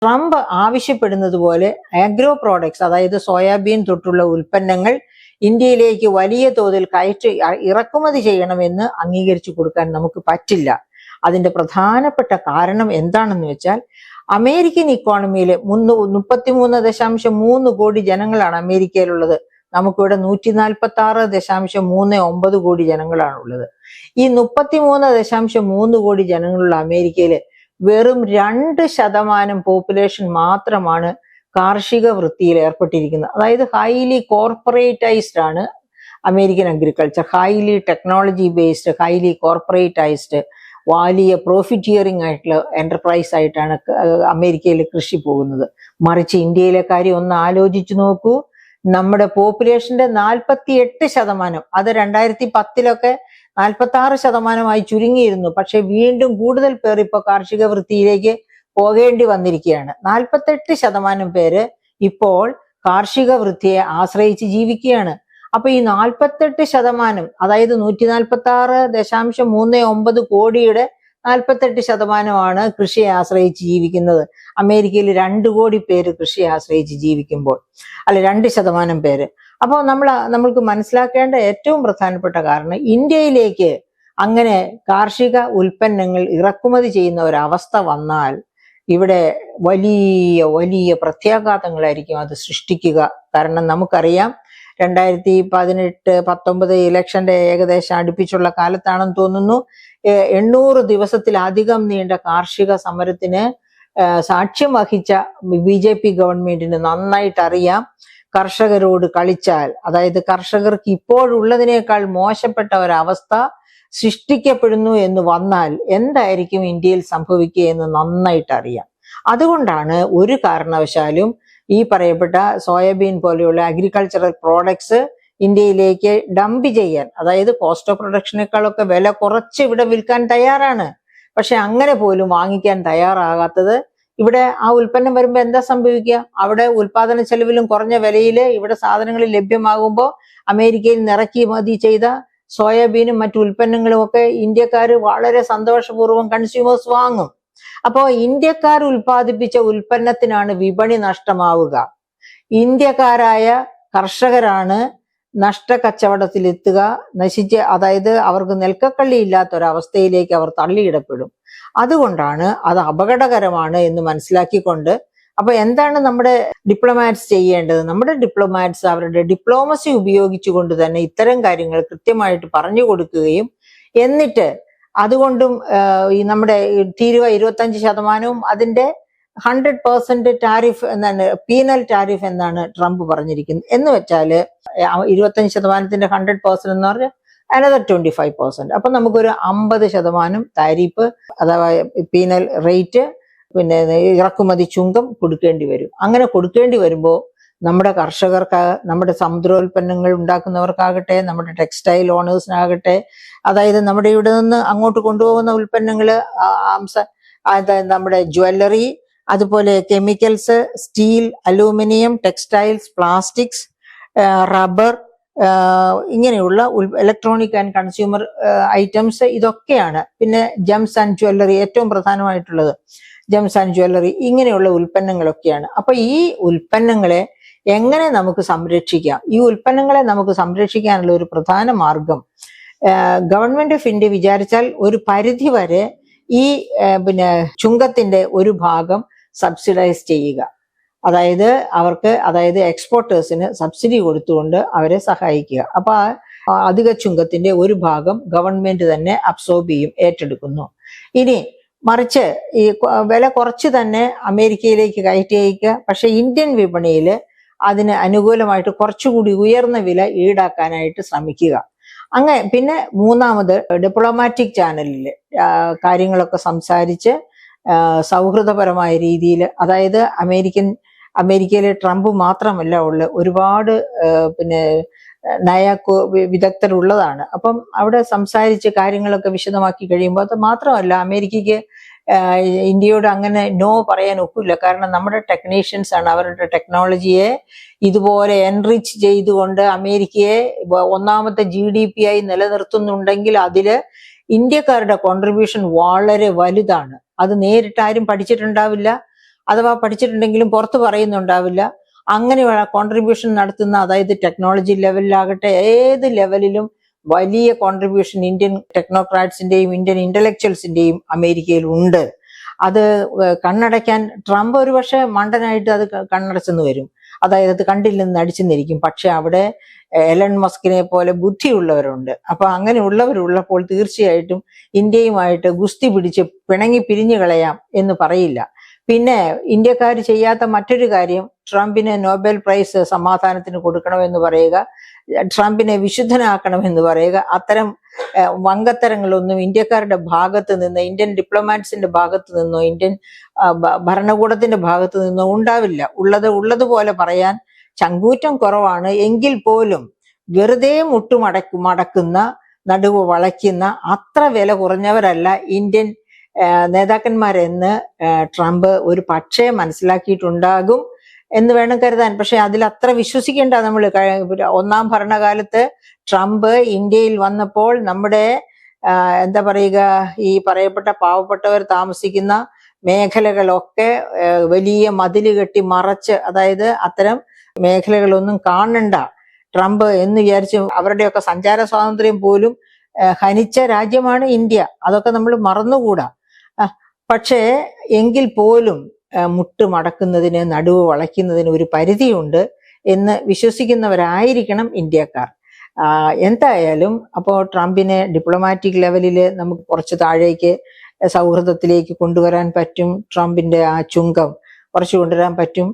Trump ആവശ്യപ്പെടുന്നത് പോലെ agro products, അതായത് സോയാബീൻ തൊട്ടുള്ള ഉൽപ്പന്നങ്ങൾ ഇന്ത്യയിലേക്ക് വലിയ തോതിൽ ഇറക്കുമതി ചെയ്യണമെന്ന് അംഗീകരിച്ചു കൊടുക്കാൻ നമുക്ക് പറ്റില്ല. അതിന്റെ പ്രധാനപ്പെട്ട കാരണം എന്താണെന്ന് വെച്ചാൽ, അമേരിക്കൻ ഇക്കോണമിയിലെ 33.3 കോടി ജനങ്ങളാണ് അമേരിക്കയിലുള്ളത്. നമുക്കിവിടെ 146.39 കോടി ജനങ്ങളാണുള്ളത്. ഈ 33.3 കോടി ജനങ്ങളുള്ള അമേരിക്കയില് വെറും 2% പോപ്പുലേഷൻ മാത്രമാണ് കാർഷിക വൃത്തിയിൽ ഏർപ്പെട്ടിരിക്കുന്നത്. അതായത് ഹൈലി കോർപ്പറേറ്റൈസ്ഡ് ആണ് American agriculture. Highly technology based, highly corporatized, വലിയ പ്രോഫിറ്റിയറിംഗ് ആയിട്ടുള്ള എന്റർപ്രൈസ് ആയിട്ടാണ് അമേരിക്കയിൽ കൃഷി പോകുന്നത്. മറിച്ച് ഇന്ത്യയിലെ കാര്യം ഒന്ന് ആലോചിച്ചു നോക്കൂ. നമ്മുടെ പോപ്പുലേഷന്റെ 48%, അത് 2010 46% ചുരുങ്ങിയിരുന്നു. പക്ഷെ വീണ്ടും കൂടുതൽ പേർ ഇപ്പൊ കാർഷിക വൃത്തിയിലേക്ക് പോകേണ്ടി വന്നിരിക്കുകയാണ്. 48% പേര് ഇപ്പോൾ കാർഷിക വൃത്തിയെ ആശ്രയിച്ച് ജീവിക്കുകയാണ്. അപ്പൊ ഈ 48%, അതായത് 146.39 കോടിയുടെ 48% കൃഷിയെ ആശ്രയിച്ച് ജീവിക്കുന്നത്. അമേരിക്കയിൽ 2 കോടി പേര് കൃഷിയെ ആശ്രയിച്ച് ജീവിക്കുമ്പോൾ, അല്ല 2% പേര്. അപ്പോൾ നമ്മൾക്ക് മനസ്സിലാക്കേണ്ട ഏറ്റവും പ്രധാനപ്പെട്ട കാരണം, ഇന്ത്യയിലേക്ക് അങ്ങനെ കാർഷിക ഉൽപ്പന്നങ്ങൾ ഇറക്കുമതി ചെയ്യുന്ന ഒരവസ്ഥ വന്നാൽ ഇവിടെ വലിയ വലിയ പ്രത്യാഘാതങ്ങളായിരിക്കും അത് സൃഷ്ടിക്കുക. കാരണം നമുക്കറിയാം, 2018-19 ഇലക്ഷന്റെ ഏകദേശം അടുപ്പിച്ചുള്ള കാലത്താണെന്ന് തോന്നുന്നു, 800 ദിവസത്തിലധികം നീണ്ട കാർഷിക സമരത്തിന് സാക്ഷ്യം വഹിച്ച BJP ഗവൺമെന്റിന് നന്നായിട്ട് അറിയാം, കർഷകരോട് കളിച്ചാൽ, അതായത് കർഷകർക്ക് ഇപ്പോഴുള്ളതിനേക്കാൾ മോശപ്പെട്ട ഒരവസ്ഥ സൃഷ്ടിക്കപ്പെടുന്നു എന്ന് വന്നാൽ എന്തായിരിക്കും ഇന്ത്യയിൽ സംഭവിക്കുക എന്ന് നന്നായിട്ട് അറിയാം. അതുകൊണ്ടാണ് ഒരു കാരണവശാലും ഈ പറയപ്പെട്ട സോയാബീൻ പോലെയുള്ള അഗ്രികൾച്ചറൽ പ്രോഡക്ട്സ് ഇന്ത്യയിലേക്ക് ഡംപ് ചെയ്യാൻ, അതായത് കോസ്റ്റ് ഓഫ് പ്രൊഡക്ഷനേക്കാളൊക്കെ വില കുറച്ച് ഇവിടെ വിൽക്കാൻ തയ്യാറാണ്. പക്ഷെ അങ്ങനെ പോലും വാങ്ങിക്കാൻ തയ്യാറാകാത്തത്, ഇവിടെ ആ ഉൽപ്പന്നം വരുമ്പോൾ എന്താ സംഭവിക്കുക? അവിടെ ഉൽപാദന ചെലവിലും കുറഞ്ഞ വിലയിൽ ഇവിടെ സാധനങ്ങൾ ലഭ്യമാകുമ്പോൾ അമേരിക്കയിൽ ഇറക്കുമതി ചെയ്ത സോയാബീനും മറ്റു ഉൽപ്പന്നങ്ങളും ഒക്കെ ഇന്ത്യക്കാർ വളരെ സന്തോഷപൂർവ്വം കൺസ്യൂമേഴ്സ് വാങ്ങും. അപ്പോൾ ഇന്ത്യക്കാർ ഉൽപ്പാദിപ്പിച്ച ഉൽപ്പന്നത്തിനാണ് വിപണി നഷ്ടമാവുക. ഇന്ത്യക്കാരായ കർഷകരാണ് നഷ്ടക്കച്ചവടത്തിലെത്തുക, അതായത് അവർക്ക് നെൽക്കക്കള്ളി ഇല്ലാത്തൊരവസ്ഥയിലേക്ക് അവർ തള്ളിയിടപ്പെടും. അതുകൊണ്ടാണ് അത് അപകടകരമാണ് എന്ന് മനസ്സിലാക്കിക്കൊണ്ട്, അപ്പൊ എന്താണ് നമ്മുടെ ഡിപ്ലോമാറ്റ്സ് ചെയ്യേണ്ടത്? നമ്മുടെ ഡിപ്ലോമാറ്റ്സ് അവരുടെ ഡിപ്ലോമസി ഉപയോഗിച്ചുകൊണ്ട് തന്നെ ഇത്തരം കാര്യങ്ങൾ കൃത്യമായിട്ട് പറഞ്ഞു കൊടുക്കുകയും, എന്നിട്ട് അതുകൊണ്ടും ഈ നമ്മുടെ തീരുവ 25%, അതിന്റെ 100% ടാരിഫ് എന്നാണ്, പീനൽ ടാരിഫ് എന്നാണ് ട്രംപ് പറഞ്ഞിരിക്കുന്നത്. എന്ന് വെച്ചാല് 25%-ന്റെ 100% എന്ന് പറഞ്ഞാൽ അനദർ 25%. അപ്പൊ നമുക്കൊരു 50% താരിഫ് അഥവാ പീനൽ റേറ്റ്, പിന്നെ ഇറക്കുമതി ചുങ്കം കൊടുക്കേണ്ടി വരും. അങ്ങനെ കൊടുക്കേണ്ടി വരുമ്പോൾ നമ്മുടെ കർഷകർക്ക്, നമ്മുടെ സമുദ്രോൽപ്പന്നങ്ങൾ ഉണ്ടാക്കുന്നവർക്കാകട്ടെ, നമ്മുടെ ടെക്സ്റ്റൈൽ ഓണേഴ്സിനാകട്ടെ, അതായത് നമ്മുടെ ഇവിടെ നിന്ന് അങ്ങോട്ട് കൊണ്ടുപോകുന്ന ഉൽപ്പന്നങ്ങള്, അതായത് നമ്മുടെ ജ്വല്ലറി, അതുപോലെ chemicals, steel, aluminium, textiles, plastics, rubber, ഇങ്ങനെയുള്ള ഇലക്ട്രോണിക് ആൻഡ് കൺസ്യൂമർ ഐറ്റംസ്, ഇതൊക്കെയാണ്. പിന്നെ ജെംസ് ആൻഡ് ജ്വല്ലറി, ഏറ്റവും പ്രധാനമായിട്ടുള്ളത് ജെംസ് ആൻഡ് ജ്വല്ലറി, ഇങ്ങനെയുള്ള ഉൽപ്പന്നങ്ങളൊക്കെയാണ്. അപ്പൊ ഈ ഉൽപ്പന്നങ്ങളെ എങ്ങനെ നമുക്ക് സംരക്ഷിക്കാം? ഈ ഉൽപ്പന്നങ്ങളെ നമുക്ക് സംരക്ഷിക്കാനുള്ള ഒരു പ്രധാന മാർഗം, ഗവൺമെന്റ് ഓഫ് ഇന്ത്യ വിചാരിച്ചാൽ ഒരു പരിധി വരെ ഈ ചുങ്കത്തിന്റെ ഒരു ഭാഗം സബ്സിഡൈസ് ചെയ്യുക. അതായത് അതായത് എക്സ്പോർട്ടേഴ്സിന് സബ്സിഡി കൊടുത്തുകൊണ്ട് അവരെ സഹായിക്കുക. അപ്പൊ അധിക ചുങ്കത്തിന്റെ ഒരു ഭാഗം ഗവൺമെന്റ് തന്നെ അബ്സോർബ് ചെയ്യും, ഏറ്റെടുക്കുന്നു. ഇനി മറിച്ച് ഈ വില കുറച്ച് തന്നെ അമേരിക്കയിലേക്ക് കയറ്റി അയക്കുക. പക്ഷെ ഇന്ത്യൻ വിപണിയിൽ അതിന് അനുകൂലമായിട്ട് കുറച്ചുകൂടി ഉയർന്ന വില ഈടാക്കാനായിട്ട് ശ്രമിക്കുക. അങ്ങനെ പിന്നെ മൂന്നാമത് ഡിപ്ലോമാറ്റിക് ചാനലിൽ കാര്യങ്ങളൊക്കെ സംസാരിച്ച് സൗഹൃദപരമായ രീതിയിൽ, അതായത് അമേരിക്കയിലെ ട്രംപ് മാത്രമല്ല ഉള്ള ഒരുപാട് വിദഗ്ധരുള്ളതാണ്. അപ്പം അവിടെ സംസാരിച്ച് കാര്യങ്ങളൊക്കെ വിശദമാക്കി കഴിയുമ്പോൾ, അത് മാത്രമല്ല അമേരിക്കയ്ക്ക് ഇന്ത്യയോട് അങ്ങനെ നോ പറയാൻ ഒക്കില്ല. കാരണം നമ്മുടെ ടെക്നീഷ്യൻസ് ആണ് അവരുടെ ടെക്നോളജിയെ ഇതുപോലെ എൻറിച്ച് ചെയ്തുകൊണ്ട് അമേരിക്കയെ ഒന്നാമത്തെ GDP ആയി നിലനിർത്തുന്നുണ്ടെങ്കിൽ അതില് ഇന്ത്യക്കാരുടെ കോൺട്രിബ്യൂഷൻ വളരെ വലുതാണ്. അത് നേരിട്ട് ആരും പഠിച്ചിട്ടുണ്ടാവില്ല. അഥവാ പഠിച്ചിട്ടുണ്ടെങ്കിലും പുറത്ത് പറയുന്നുണ്ടാവില്ല. അങ്ങനെയുള്ള കോൺട്രിബ്യൂഷൻ നടത്തുന്ന, അതായത് ടെക്നോളജി ലെവലിലാകട്ടെ ഏത് ലെവലിലും വലിയ കോൺട്രിബ്യൂഷൻ ഇന്ത്യൻ ടെക്നോക്രാറ്റ്സിന്റെയും ഇന്ത്യൻ ഇന്റലക്ച്വൽസിന്റെയും അമേരിക്കയിൽ ഉണ്ട്. അത് കണ്ണടയ്ക്കാൻ ട്രംപ് ഒരുപക്ഷെ മണ്ടനായിട്ട് അത് കണ്ണടച്ചെന്ന് വരും, അതായത് അത് കണ്ടില്ലെന്ന് നടിച്ചെന്നിരിക്കും. പക്ഷെ അവിടെ എലൺ മസ്കിനെ പോലെ ബുദ്ധിയുള്ളവരുണ്ട്. അപ്പൊ അങ്ങനെയുള്ളവരുള്ളപ്പോൾ തീർച്ചയായിട്ടും ഇന്ത്യയുമായിട്ട് ഗുസ്തി പിടിച്ച് പിണങ്ങി പിരിഞ്ഞു കളയാം എന്ന് പറയില്ല. പിന്നെ ഇന്ത്യക്കാർ ചെയ്യാത്ത മറ്റൊരു കാര്യം, ട്രംപിന് നോബൽ പ്രൈസ് സമാധാനത്തിന് കൊടുക്കണമെന്ന് പറയുക, ട്രംപിനെ വിശുദ്ധനാക്കണമെന്ന് പറയുക. അത്തരം വങ്കത്തരങ്ങളൊന്നും ഇന്ത്യക്കാരുടെ ഭാഗത്ത് നിന്ന്, ഇന്ത്യൻ ഡിപ്ലോമാറ്റ്സിന്റെ ഭാഗത്ത് നിന്നോ ഇന്ത്യൻ ഭരണകൂടത്തിന്റെ ഭാഗത്ത് നിന്നോ ഉണ്ടാവില്ല. ഉള്ളതുപോലെ പറയാൻ ചങ്കൂറ്റം കുറവാണ്. എങ്കിൽ പോലും വെറുതെ മടക്കുന്ന, നടുവ് വളയ്ക്കുന്ന അത്ര വില കുറഞ്ഞവരല്ല ഇന്ത്യൻ നേതാക്കന്മാരെന്ന് ട്രംപ് ഒരു പക്ഷേ മനസ്സിലാക്കിയിട്ടുണ്ടാകും എന്ന് വേണം കരുതാൻ. പക്ഷെ അതിൽ അത്ര വിശ്വസിക്കേണ്ട. നമ്മൾ ഒന്നാം ഭരണകാലത്ത് ട്രംപ് ഇന്ത്യയിൽ വന്നപ്പോൾ നമ്മുടെ എന്താ പറയുക, ഈ പറയപ്പെട്ട പാവപ്പെട്ടവർ താമസിക്കുന്ന മേഖലകളൊക്കെ വലിയ മതില് കെട്ടി മറച്ച്, അതായത് അത്തരം മേഖലകളൊന്നും കാണണ്ട ട്രംപ് എന്ന് വിചാരിച്ച് അവരുടെയൊക്കെ സഞ്ചാര സ്വാതന്ത്ര്യം പോലും ഹനിച്ച രാജ്യമാണ് ഇന്ത്യ. അതൊക്കെ നമ്മൾ മറന്നുകൂടാ. പക്ഷേ എങ്കിൽ പോലും മടക്കുന്നതിന്, നടുവ് വളയ്ക്കുന്നതിന് ഒരു പരിധിയുണ്ട് എന്ന് വിശ്വസിക്കുന്നവരായിരിക്കണം ഇന്ത്യക്കാർ. എന്തായാലും അപ്പോൾ ട്രംപിനെ ഡിപ്ലോമാറ്റിക് ലെവലിൽ നമുക്ക് കുറച്ച് താഴേക്ക് സൗഹൃദത്തിലേക്ക് കൊണ്ടുവരാൻ പറ്റും. ട്രംപിന്റെ ആ ചുങ്കം കുറച്ച് കൊണ്ടുവരാൻ പറ്റും.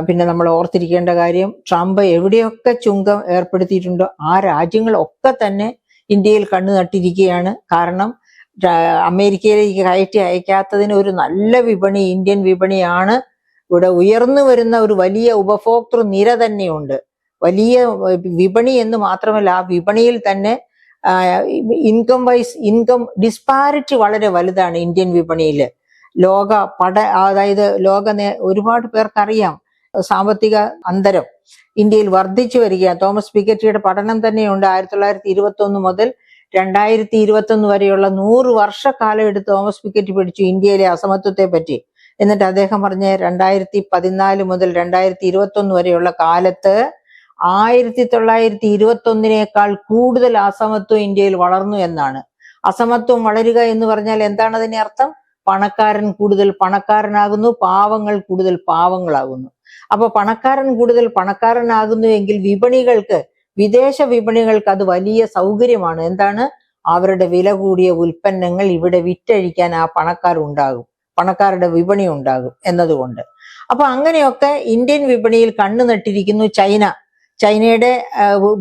പിന്നെ നമ്മൾ ഓർത്തിരിക്കേണ്ട കാര്യം, ട്രംപ് എവിടെയൊക്കെ ചുങ്കം ഏർപ്പെടുത്തിയിട്ടുണ്ടോ ആ രാജ്യങ്ങളൊക്കെ തന്നെ ഇന്ത്യയിൽ കണ്ണു നട്ടിരിക്കുകയാണ്. കാരണം അമേരിക്കയിലേക്ക് കയറ്റി അയക്കാത്തതിന് ഒരു നല്ല വിപണി ഇന്ത്യൻ വിപണിയാണ്. ഇവിടെ ഉയർന്നു വരുന്ന ഒരു വലിയ ഉപഭോക്തൃ നിര തന്നെയുണ്ട്. വലിയ വിപണി എന്ന് മാത്രമല്ല, ആ വിപണിയിൽ തന്നെ ഇൻകം ഡിസ്പാരിറ്റി വളരെ വലുതാണ് ഇന്ത്യൻ വിപണിയിൽ. അതായത് ഒരുപാട് പേർക്കറിയാം സാമ്പത്തിക അന്തരം ഇന്ത്യയിൽ വർദ്ധിച്ചു വരികയാണ്. തോമസ് പിക്കറ്റിയുടെ പഠനം തന്നെയുണ്ട്. 1921 മുതൽ 2021 വരെയുള്ള 100 വർഷക്കാലം എടുത്ത് തോമസ് പിക്കറ്റ് പഠിച്ചു ഇന്ത്യയിലെ അസമത്വത്തെ പറ്റി. എന്നിട്ട് അദ്ദേഹം പറഞ്ഞ 2014 മുതൽ 2021 വരെയുള്ള കാലത്ത് 1921 കൂടുതൽ അസമത്വം ഇന്ത്യയിൽ വളർന്നു എന്നാണ്. അസമത്വം വളരുക എന്ന് പറഞ്ഞാൽ എന്താണ് അതിന്റെ അർത്ഥം? പണക്കാരൻ കൂടുതൽ പണക്കാരനാകുന്നു, പാവങ്ങൾ കൂടുതൽ പാവങ്ങളാകുന്നു. അപ്പൊ പണക്കാരൻ കൂടുതൽ പണക്കാരനാകുന്നു എങ്കിൽ വിദേശ വിപണികൾക്ക് അത് വലിയ സൗകര്യമാണ്. എന്താണ്? അവരുടെ വില കൂടിയ ഉൽപ്പന്നങ്ങൾ ഇവിടെ വിറ്റഴിക്കാൻ ആ പണക്കാരുടെ വിപണി ഉണ്ടാകും എന്നതുകൊണ്ട്. അപ്പൊ അങ്ങനെയൊക്കെ ഇന്ത്യൻ വിപണിയിൽ കണ്ണു നട്ടിരിക്കുന്നു ചൈനയുടെ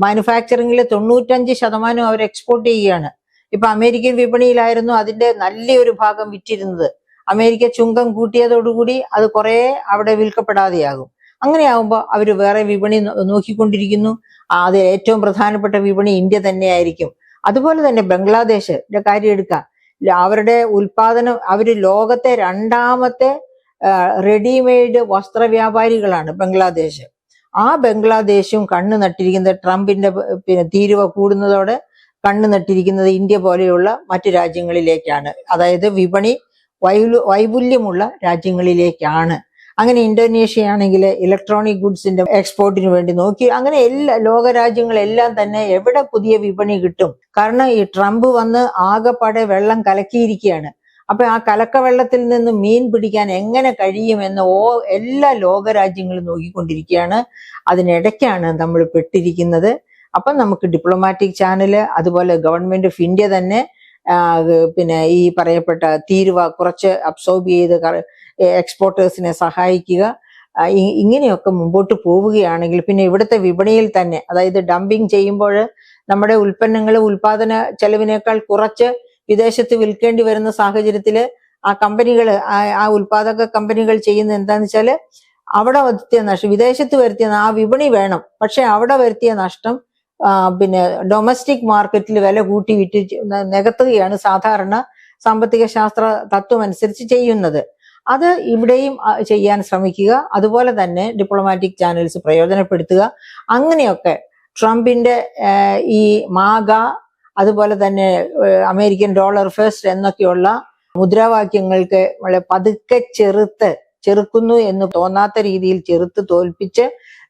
മാനുഫാക്ചറിംഗിൽ 95% അവർ എക്സ്പോർട്ട് ചെയ്യുകയാണ്. ഇപ്പൊ അമേരിക്കൻ വിപണിയിലായിരുന്നു അതിന്റെ നല്ലൊരു ഭാഗം വിറ്റിരുന്നത്. അമേരിക്ക ചുങ്കം കൂട്ടിയതോടുകൂടി അത് കുറെ അവിടെ വിൽക്കപ്പെടാതെയാകും. അങ്ങനെയാകുമ്പോൾ അവർ വേറെ വിപണി നോക്കിക്കൊണ്ടിരിക്കുന്നു. അത് ഏറ്റവും പ്രധാനപ്പെട്ട വിപണി ഇന്ത്യ തന്നെയായിരിക്കും. അതുപോലെ തന്നെ ബംഗ്ലാദേശിന്റെ കാര്യം എടുക്കാം. അവരുടെ ഉൽപാദനം, അവര് ലോകത്തെ 2ാമത്തെ റെഡിമെയ്ഡ് വസ്ത്ര വ്യാപാരികളാണ് ബംഗ്ലാദേശ്. ആ ബംഗ്ലാദേശും കണ്ണു നട്ടിരിക്കുന്നത് ട്രംപിന്റെ തീരുവ കൂടുന്നതോടെ കണ്ണു നട്ടിരിക്കുന്നത് ഇന്ത്യ പോലെയുള്ള മറ്റു രാജ്യങ്ങളിലേക്കാണ്. അതായത് വിപണി വൈപുല്യമുള്ള രാജ്യങ്ങളിലേക്കാണ്. അങ്ങനെ ഇന്തോനേഷ്യ ആണെങ്കിൽ ഇലക്ട്രോണിക് ഗുഡ്സിന്റെ എക്സ്പോർട്ടിന് വേണ്ടി നോക്കി. അങ്ങനെ ലോകരാജ്യങ്ങളെല്ലാം തന്നെ എവിടെ പുതിയ വിപണി കിട്ടും? കാരണം ഈ ട്രംപ് വന്ന് ആകെപ്പാടെ വെള്ളം കലക്കിയിരിക്കുകയാണ്. അപ്പൊ ആ കലക്ക വെള്ളത്തിൽ നിന്ന് മീൻ പിടിക്കാൻ എങ്ങനെ കഴിയുമെന്ന് എല്ലാ ലോകരാജ്യങ്ങളും നോക്കിക്കൊണ്ടിരിക്കുകയാണ്. അതിനിടയ്ക്കാണ് നമ്മൾ പെട്ടിരിക്കുന്നത്. അപ്പം നമുക്ക് ഡിപ്ലോമാറ്റിക് ചാനല്, അതുപോലെ ഗവൺമെന്റ് ഓഫ് ഇന്ത്യ തന്നെ പിന്നെ ഈ പറയപ്പെട്ട തീരുവ കുറച്ച് അബ്സോർബ് ചെയ്ത് എക്സ്പോർട്ടേഴ്സിനെ സഹായിക്കുക. ഇങ്ങനെയൊക്കെ മുമ്പോട്ട് പോവുകയാണെങ്കിൽ പിന്നെ ഇവിടുത്തെ വിപണിയിൽ തന്നെ, അതായത് ഡംപിങ് ചെയ്യുമ്പോൾ നമ്മുടെ ഉൽപ്പന്നങ്ങൾ ഉൽപാദന ചെലവിനേക്കാൾ കുറച്ച് വിദേശത്ത് വിൽക്കേണ്ടി വരുന്ന സാഹചര്യത്തില് ആ കമ്പനികൾ, ആ ഉൽപാദക കമ്പനികൾ ചെയ്യുന്ന എന്താന്ന് വെച്ചാല് അവിടെ വരുത്തിയ നഷ്ടം, വിദേശത്ത് വരുത്തിയ ആ വിപണി വേണം, പക്ഷെ അവിടെ വരുത്തിയ നഷ്ടം പിന്നെ ഡൊമസ്റ്റിക് മാർക്കറ്റിൽ വില കൂട്ടി വിറ്റ് നികത്തുകയാണ് സാധാരണ സാമ്പത്തിക ശാസ്ത്ര തത്വം അനുസരിച്ച് ചെയ്യുന്നത്. അത് ഇവിടെയും ചെയ്യാൻ ശ്രമിക്കുക. അതുപോലെ തന്നെ ഡിപ്ലോമാറ്റിക് ചാനൽസ് പ്രയോജനപ്പെടുത്തുക. അങ്ങനെയൊക്കെ ട്രംപിന്റെ ഈ മാഗ, അതുപോലെ തന്നെ അമേരിക്കൻ ഡോളർ ഫസ്റ്റ് എന്നൊക്കെയുള്ള മുദ്രാവാക്യങ്ങൾക്ക് വളരെ പതുക്കെ ചെറുക്കുന്നു എന്ന് തോന്നാത്ത രീതിയിൽ ചെറുത്ത് തോൽപ്പിച്ച്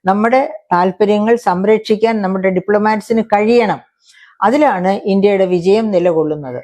നമ്മുടെ താല്പര്യങ്ങൾ സംരക്ഷിക്കാൻ നമ്മുടെ ഡിപ്ലോമാറ്റ്സിന് കഴിയണം. അതിലാണ് ഇന്ത്യയുടെ വിജയം നിലകൊള്ളുന്നത്.